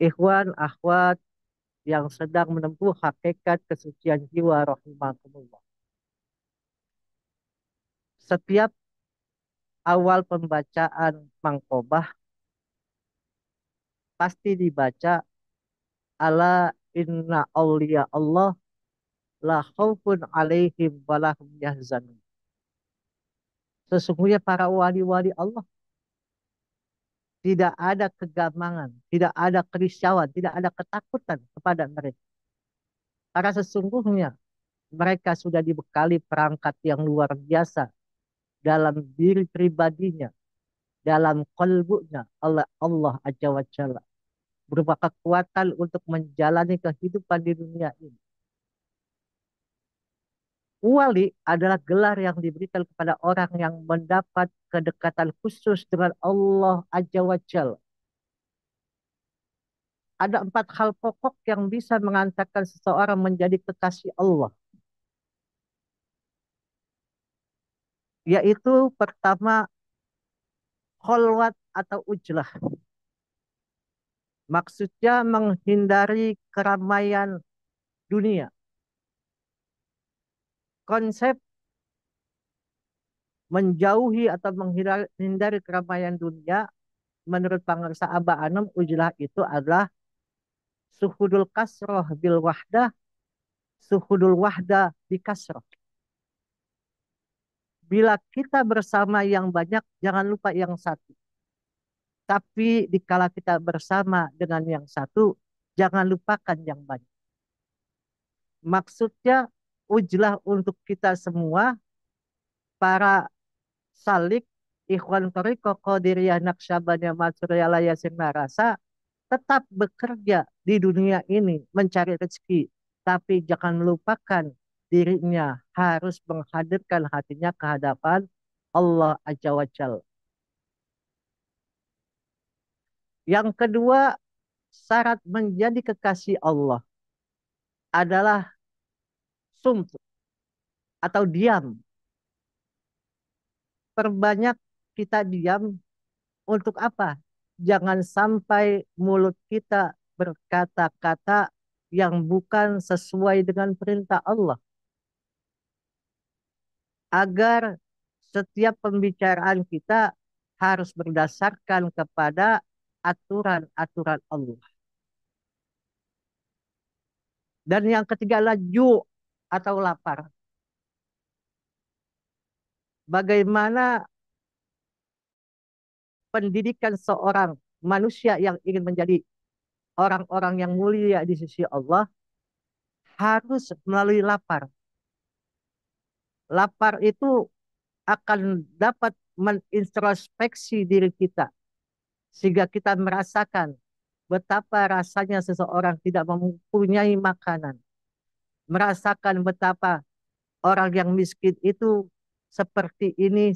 Ikhwan, akhwat yang sedang menempuh hakikat kesucian jiwa rahimakumullah. Setiap awal pembacaan mangkobah pasti dibaca ala inna awliya Allah la khaufun alaihim walahum yahzanun. Sesungguhnya para wali-wali Allah tidak ada kegamangan, tidak ada kerisauan, tidak ada ketakutan kepada mereka. Karena sesungguhnya mereka sudah dibekali perangkat yang luar biasa dalam diri pribadinya, dalam kalbunya oleh Allah Azza wa Jalla. Berupa kekuatan untuk menjalani kehidupan di dunia ini. Wali adalah gelar yang diberikan kepada orang yang mendapat kedekatan khusus dengan Allah Azza wa Jalla. Ada 4 hal pokok yang bisa mengantarkan seseorang menjadi kekasih Allah. Yaitu pertama, kholwat atau ujlah. Maksudnya menghindari keramaian dunia. Konsep menjauhi atau menghindari keramaian dunia menurut Pangersa Aba Anom, ujlah itu adalah suhudul kasroh bil wahdah, suhudul wahdah bi kasroh. Bila kita bersama yang banyak, jangan lupa yang satu. Tapi dikala kita bersama dengan yang satu, jangan lupakan yang banyak. Maksudnya ujlah untuk kita semua, para salik, ikhwan toriko, qadiriyah, naqsyabandiyah, masyuriyah, yasin marasa, tetap bekerja di dunia ini mencari rezeki. Tapi jangan lupakan dirinya harus menghadirkan hatinya ke hadapan Allah Azza wa Jalla. Yang kedua, syarat menjadi kekasih Allah adalah sumtu atau diam. Perbanyak kita diam untuk apa? Jangan sampai mulut kita berkata-kata yang bukan sesuai dengan perintah Allah. Agar setiap pembicaraan kita harus berdasarkan kepada aturan-aturan Allah. Dan yang ketiga adalah atau lapar. Bagaimana pendidikan seorang manusia yang ingin menjadi orang-orang yang mulia di sisi Allah harus melalui lapar. Lapar itu akan dapat menintrospeksi diri kita sehingga kita merasakan betapa rasanya seseorang tidak mempunyai makanan, merasakan betapa orang yang miskin itu seperti ini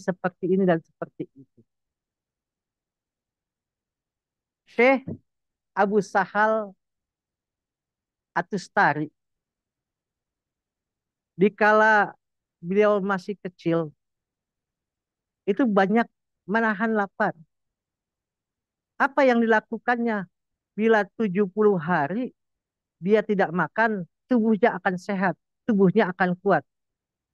dan seperti itu. Syekh Abu Sahal Atustari, dikala beliau masih kecil, itu banyak menahan lapar. Apa yang dilakukannya? Bila 70 hari dia tidak makan, tubuhnya akan sehat, tubuhnya akan kuat.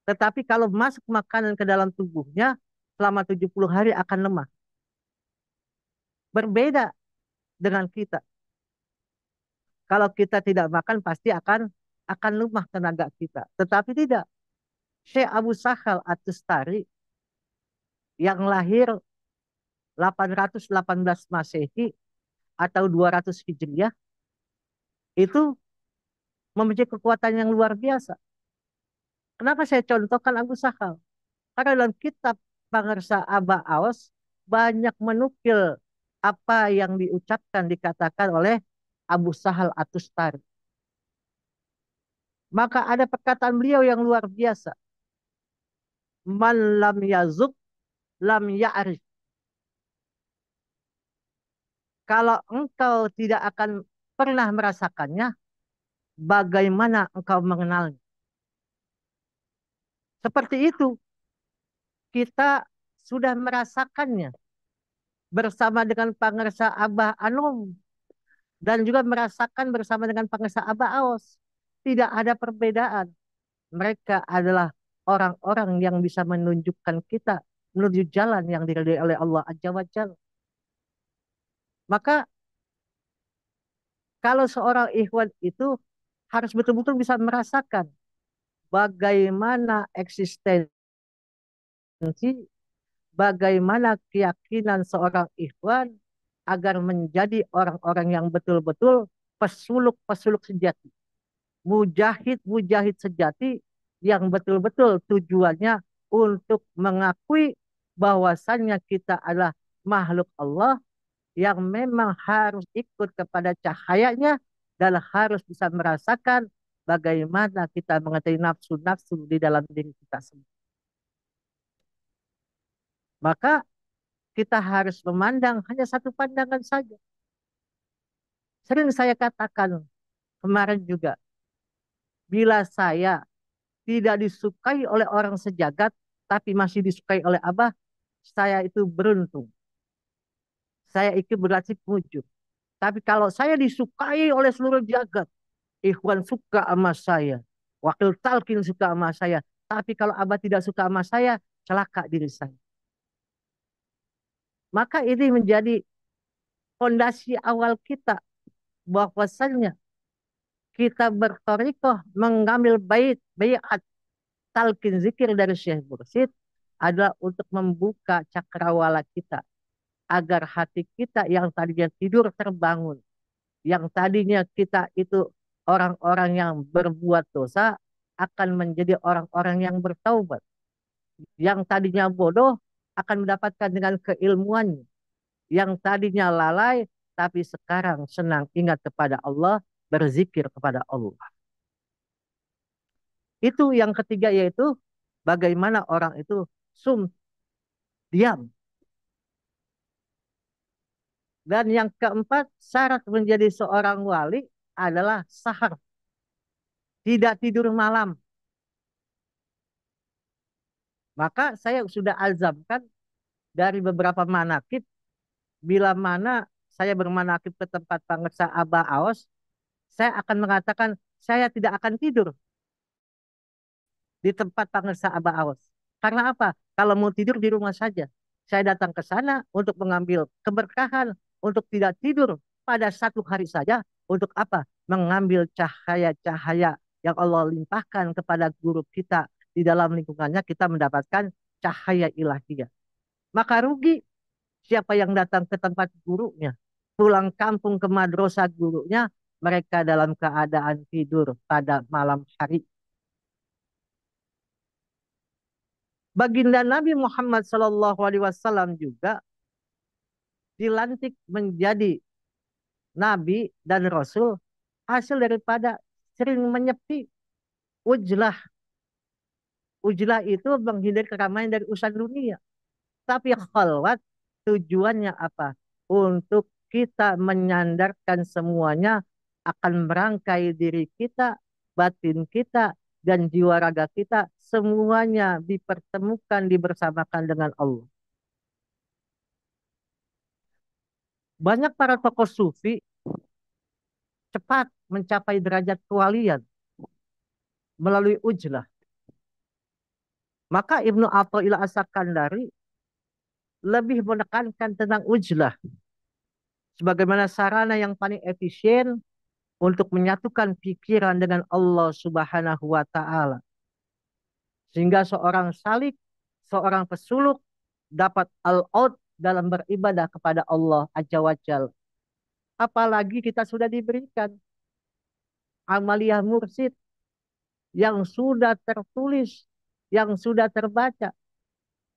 Tetapi kalau masuk makanan ke dalam tubuhnya, selama 70 hari akan lemah. Berbeda dengan kita. Kalau kita tidak makan, pasti akan lemah tenaga kita. Tetapi tidak. Syekh Abu Sahal At-Tustari yang lahir 818 Masehi atau 200 Hijriah itu memiliki kekuatan yang luar biasa. Kenapa saya contohkan Abu Sahal? Karena dalam kitab Pangersa Aba Aos banyak menukil apa yang diucapkan, dikatakan oleh Abu Sahal Atustari. Maka ada perkataan beliau yang luar biasa. Man lam yazuk lam ya'rif. Kalau engkau tidak akan pernah merasakannya, bagaimana engkau mengenalnya? Seperti itu, kita sudah merasakannya bersama dengan Pangersa Abah Anom dan juga merasakan bersama dengan pengusaha Aba Aos. Tidak ada perbedaan. Mereka adalah orang-orang yang bisa menunjukkan kita menuju jalan yang diridhai oleh Allah Azza wa Jalla. Maka kalau seorang ikhwan itu harus betul-betul bisa merasakan bagaimana eksistensi, bagaimana keyakinan seorang ikhwan agar menjadi orang-orang yang betul-betul pesuluk-pesuluk sejati, mujahid-mujahid sejati yang betul-betul tujuannya untuk mengakui bahwasannya kita adalah makhluk Allah yang memang harus ikut kepada cahayanya dan harus bisa merasakan bagaimana kita mengetahui nafsu-nafsu di dalam diri kita sendiri. Maka kita harus memandang hanya satu pandangan saja. Sering saya katakan kemarin juga, bila saya tidak disukai oleh orang sejagat, tapi masih disukai oleh Abah, saya itu beruntung. Saya itu berhasil wujud. Tapi kalau saya disukai oleh seluruh jagat, Ikhwan suka sama saya, Wakil Talkin suka sama saya, tapi kalau Abah tidak suka sama saya, celaka diri saya. Maka ini menjadi fondasi awal kita bahwasannya kita bertorikoh mengambil bayat talqin zikir dari Syekh Mursyid adalah untuk membuka cakrawala kita agar hati kita yang tadinya tidur terbangun, yang tadinya kita itu orang-orang yang berbuat dosa akan menjadi orang-orang yang bertaubat, yang tadinya bodoh akan mendapatkan dengan keilmuannya, yang tadinya lalai tapi sekarang senang ingat kepada Allah, berzikir kepada Allah. Itu yang ketiga, yaitu bagaimana orang itu diam. Dan yang keempat, syarat menjadi seorang wali adalah sahar, tidak tidur malam. Maka saya sudah azamkan dari beberapa manakib, bila mana saya bermanakib ke tempat pangersa Aba Aos, saya akan mengatakan saya tidak akan tidur di tempat pangersa Aba Aos. Karena apa? Kalau mau tidur di rumah saja. Saya datang ke sana untuk mengambil keberkahan, untuk tidak tidur pada satu hari saja. Untuk apa? Mengambil cahaya-cahaya yang Allah limpahkan kepada guru kita. Di dalam lingkungannya kita mendapatkan cahaya ilahiyah. Maka rugi siapa yang datang ke tempat gurunya. Pulang kampung ke madrasah gurunya, mereka dalam keadaan tidur pada malam hari. Baginda Nabi Muhammad SAW juga dilantik menjadi Nabi dan Rasul hasil daripada sering menyepi ujlah. Ujlah itu menghindari keramaian dari urusan dunia. Tapi khalwat tujuannya apa? Untuk kita menyandarkan semuanya akan merangkai diri kita, batin kita, dan jiwa raga kita. Semuanya dipertemukan, dibersamakan dengan Allah. Banyak para tokoh sufi cepat mencapai derajat kewalian melalui ujlah. Maka Ibnu Athaillah As-Sakandari lebih menekankan tentang ujlah sebagaimana sarana yang paling efisien untuk menyatukan pikiran dengan Allah Subhanahu wa taala. Sehingga seorang salik, seorang pesuluk dapat al-out dalam beribadah kepada Allah Azza wa Jalla. Apalagi kita sudah diberikan amaliyah mursyid yang sudah tertulis, yang sudah terbaca,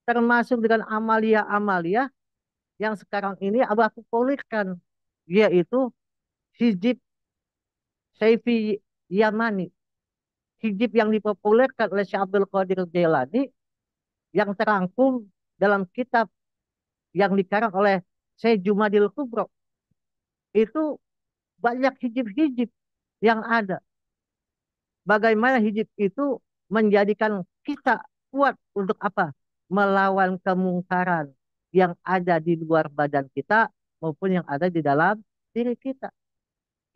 termasuk dengan amaliyah-amaliyah yang sekarang ini abah populerkan, yaitu hijib Saifi Yamani, hijib yang dipopulerkan oleh Syekh Abdul Qadir Jailani yang terangkum dalam kitab yang dikarang oleh Syekh Jumadil Kubro. Itu banyak hijib-hijib yang ada. Bagaimana hijib itu menjadikan kita kuat untuk apa? Melawan kemungkaran yang ada di luar badan kita maupun yang ada di dalam diri kita.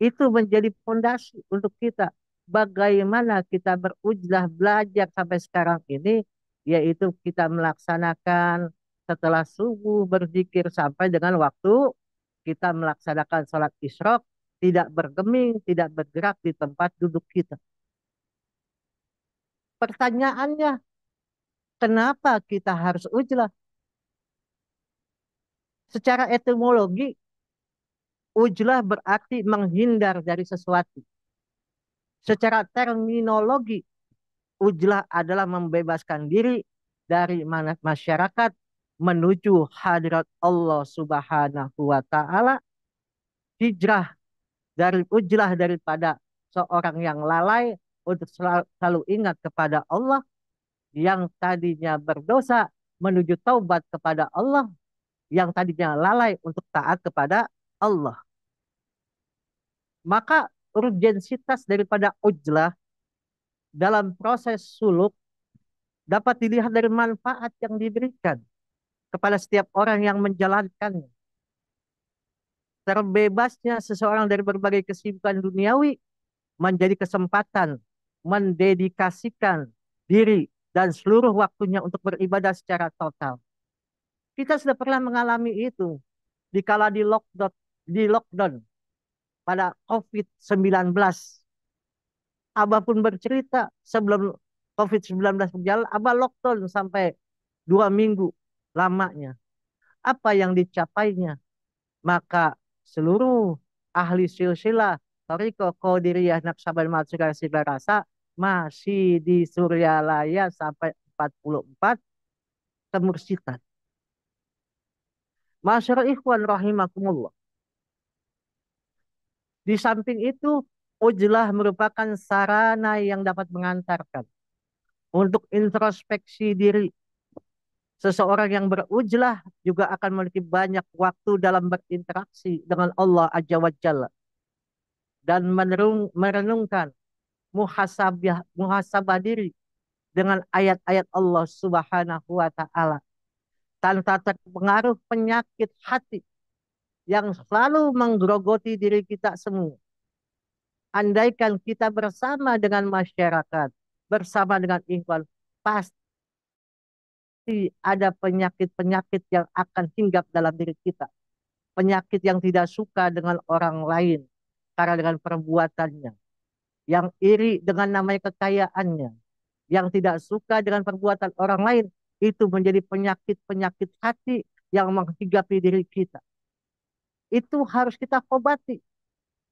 Itu menjadi fondasi untuk kita. Bagaimana kita berujlah belajar sampai sekarang ini, yaitu kita melaksanakan setelah subuh berzikir sampai dengan waktu kita melaksanakan sholat isyraq, tidak bergeming, tidak bergerak di tempat duduk kita. Pertanyaannya, kenapa kita harus ujlah? Secara etimologi, ujlah berarti menghindar dari sesuatu. Secara terminologi, ujlah adalah membebaskan diri dari masyarakat menuju hadirat Allah Subhanahu wa taala, hijrah dari ujlah daripada seorang yang lalai untuk selalu ingat kepada Allah, yang tadinya berdosa menuju taubat kepada Allah, yang tadinya lalai untuk taat kepada Allah. Maka urgensitas daripada ujlah dalam proses suluk dapat dilihat dari manfaat yang diberikan kepada setiap orang yang menjalankannya. Terbebasnya seseorang dari berbagai kesibukan duniawi menjadi kesempatan mendedikasikan diri dan seluruh waktunya untuk beribadah secara total. Kita sudah pernah mengalami itu dikala di lockdown pada COVID-19. Abah pun bercerita sebelum COVID-19 berjalan, Abah lockdown sampai 2 minggu lamanya. Apa yang dicapainya? Maka seluruh ahli silsilah Toriko Qadiriyah Naqsyaband Matsuri Sibarasa masih di Suryalaya sampai 44 kemursitan. Masyarakat ikhwan rahimakumullah. Di samping itu, ujlah merupakan sarana yang dapat mengantarkan untuk introspeksi diri. Seseorang yang berujlah juga akan memiliki banyak waktu dalam berinteraksi dengan Allah Azza wa Jalla dan merenungkan muhasabah diri dengan ayat-ayat Allah Subhanahu wa taala tanpa terpengaruh penyakit hati yang selalu menggerogoti diri kita semua. Andaikan kita bersama dengan masyarakat, bersama dengan ikhwan, pasti ada penyakit-penyakit yang akan hinggap dalam diri kita. Penyakit yang tidak suka dengan orang lain karena dengan perbuatannya, yang iri dengan namanya kekayaannya, yang tidak suka dengan perbuatan orang lain, itu menjadi penyakit-penyakit hati yang menghinggapi diri kita. Itu harus kita obati.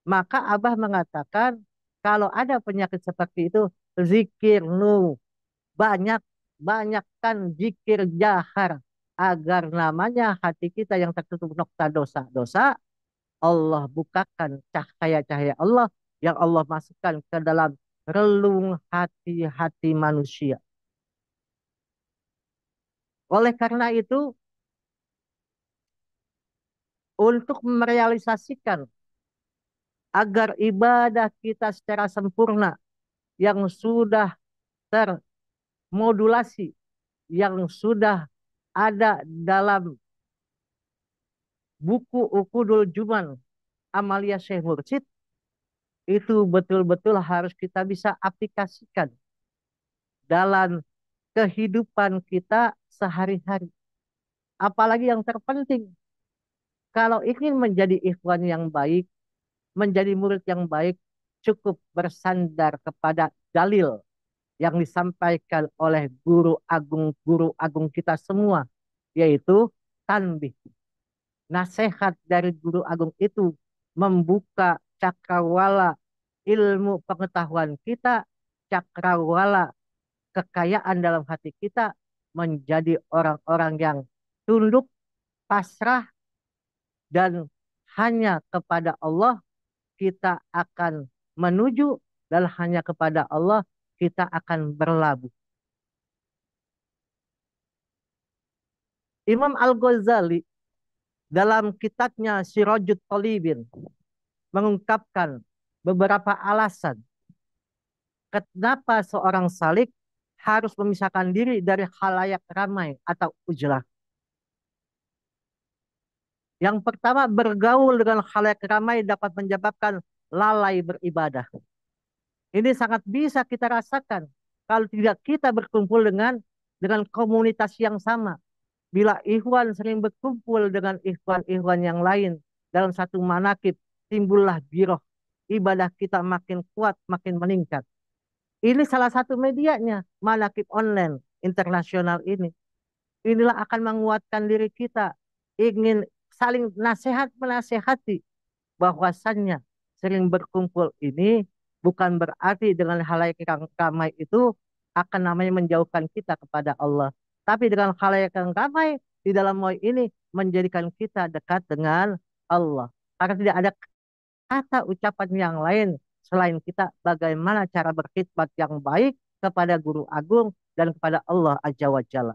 Maka Abah mengatakan, kalau ada penyakit seperti itu, zikir nu, banyak, banyakkan zikir jahar, agar namanya hati kita yang tertutup nokta dosa-dosa, Allah bukakan cahaya-cahaya Allah yang Allah masukkan ke dalam relung hati-hati manusia. Oleh karena itu, untuk merealisasikan agar ibadah kita secara sempurna yang sudah termodulasi, yang sudah ada dalam buku Ukudul Juman Amalia Syekh Mursyid, itu betul-betul harus kita bisa aplikasikan dalam kehidupan kita sehari-hari. Apalagi yang terpenting, kalau ingin menjadi ikhwan yang baik, menjadi murid yang baik, cukup bersandar kepada dalil yang disampaikan oleh guru agung kita semua, yaitu tanbih. Nasihat dari guru agung itu membuka cakrawala ilmu pengetahuan kita, cakrawala kekayaan dalam hati kita, menjadi orang-orang yang tunduk, pasrah, dan hanya kepada Allah kita akan menuju, dan hanya kepada Allah kita akan berlabuh. Imam Al-Ghazali dalam kitabnya Sirajut Talibin mengungkapkan beberapa alasan kenapa seorang salik harus memisahkan diri dari khalayak ramai atau ujlah. Yang pertama, bergaul dengan khalayak ramai dapat menyebabkan lalai beribadah. Ini sangat bisa kita rasakan kalau tidak kita berkumpul dengan komunitas yang sama. Bila ikhwan sering berkumpul dengan ikhwan-ikhwan yang lain dalam satu manakib, timbullah giroh. Ibadah kita makin kuat, makin meningkat. Ini salah satu medianya, manakib online internasional ini. Inilah akan menguatkan diri kita. Ingin saling nasihat menasehati bahwasannya sering berkumpul ini bukan berarti dengan halayak yang ramai itu akan namanya menjauhkan kita kepada Allah. Tapi dengan halayak yang ramai di dalam mau ini menjadikan kita dekat dengan Allah. Karena tidak ada kata ucapan yang lain selain kita bagaimana cara berkhidmat yang baik kepada Guru Agung dan kepada Allah Azza wa Jalla.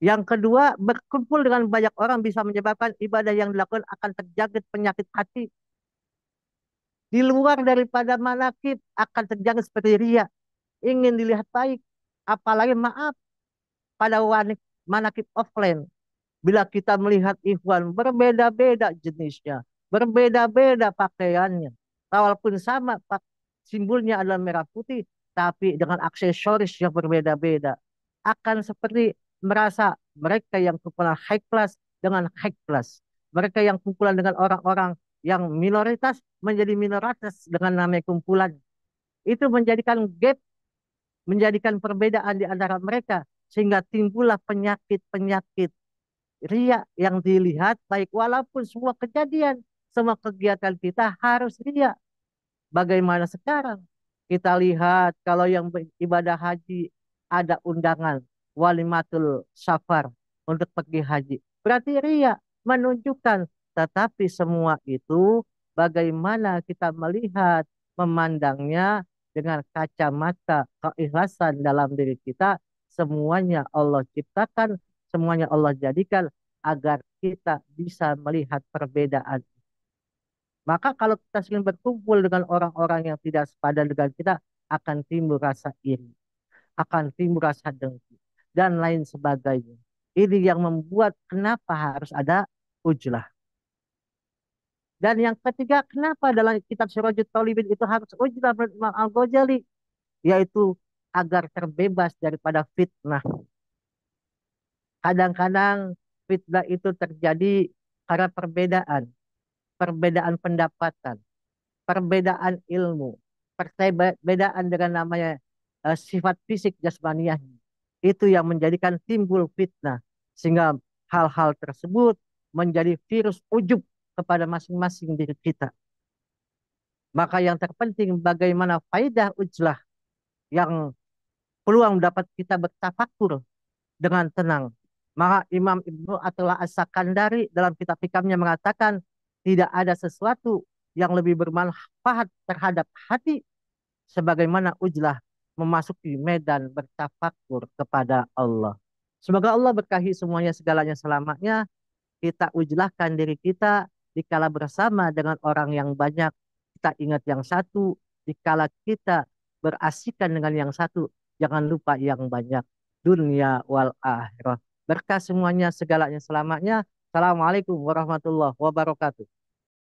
Yang kedua, berkumpul dengan banyak orang bisa menyebabkan ibadah yang dilakukan akan terjangkit penyakit hati. Di luar daripada manakib akan terjangkit seperti ria. Ingin dilihat baik. Apalagi maaf pada manakib offline. Bila kita melihat ikhwan berbeda-beda jenisnya. Berbeda-beda pakaiannya. Walaupun sama simbolnya adalah merah putih. Tapi dengan aksesoris yang berbeda-beda. Akan seperti merasa mereka yang kumpulan high class dengan high class. Mereka yang kumpulan dengan orang-orang yang minoritas menjadi minoritas dengan namanya kumpulan. Itu menjadikan gap, menjadikan perbedaan di antara mereka. Sehingga timbullah penyakit-penyakit ria yang dilihat baik walaupun semua kejadian, semua kegiatan kita harus ria. Bagaimana sekarang? Kita lihat kalau yang ibadah haji ada undangan walimatul safar untuk pergi haji. Berarti ria menunjukkan, tetapi semua itu bagaimana kita melihat, memandangnya dengan kacamata keikhlasan dalam diri kita, semuanya Allah ciptakan, semuanya Allah jadikan agar kita bisa melihat perbedaan. Maka kalau kita sering berkumpul dengan orang-orang yang tidak sepadan dengan kita, akan timbul rasa iri, akan timbul rasa dengki, dan lain sebagainya. Ini yang membuat kenapa harus ada ujlah. Dan yang ketiga, kenapa dalam kitab Sirajut Talibin itu harus ujlah menurut Imam Al-Ghazali, yaitu agar terbebas daripada fitnah. Kadang-kadang fitnah itu terjadi karena perbedaan pendapatan, perbedaan ilmu, perbedaan dengan namanya sifat fisik jasmaniah. Itu yang menjadikan timbul fitnah. Sehingga hal-hal tersebut menjadi virus ujub kepada masing-masing diri kita. Maka yang terpenting bagaimana faidah ujlah yang peluang dapat kita bertafakur dengan tenang. Maka Imam Ibnu Athaillah As-Sakandari dalam kitab hikamnya mengatakan tidak ada sesuatu yang lebih bermanfaat terhadap hati sebagaimana ujlah memasuki medan bertafakur kepada Allah. Semoga Allah berkahi semuanya segalanya selamanya. Kita ujlahkan diri kita dikala bersama dengan orang yang banyak. Kita ingat yang satu, dikala kita berasikan dengan yang satu, jangan lupa yang banyak. Dunia wal akhirah. Berkah semuanya segalanya selamanya. Assalamualaikum warahmatullahi wabarakatuh.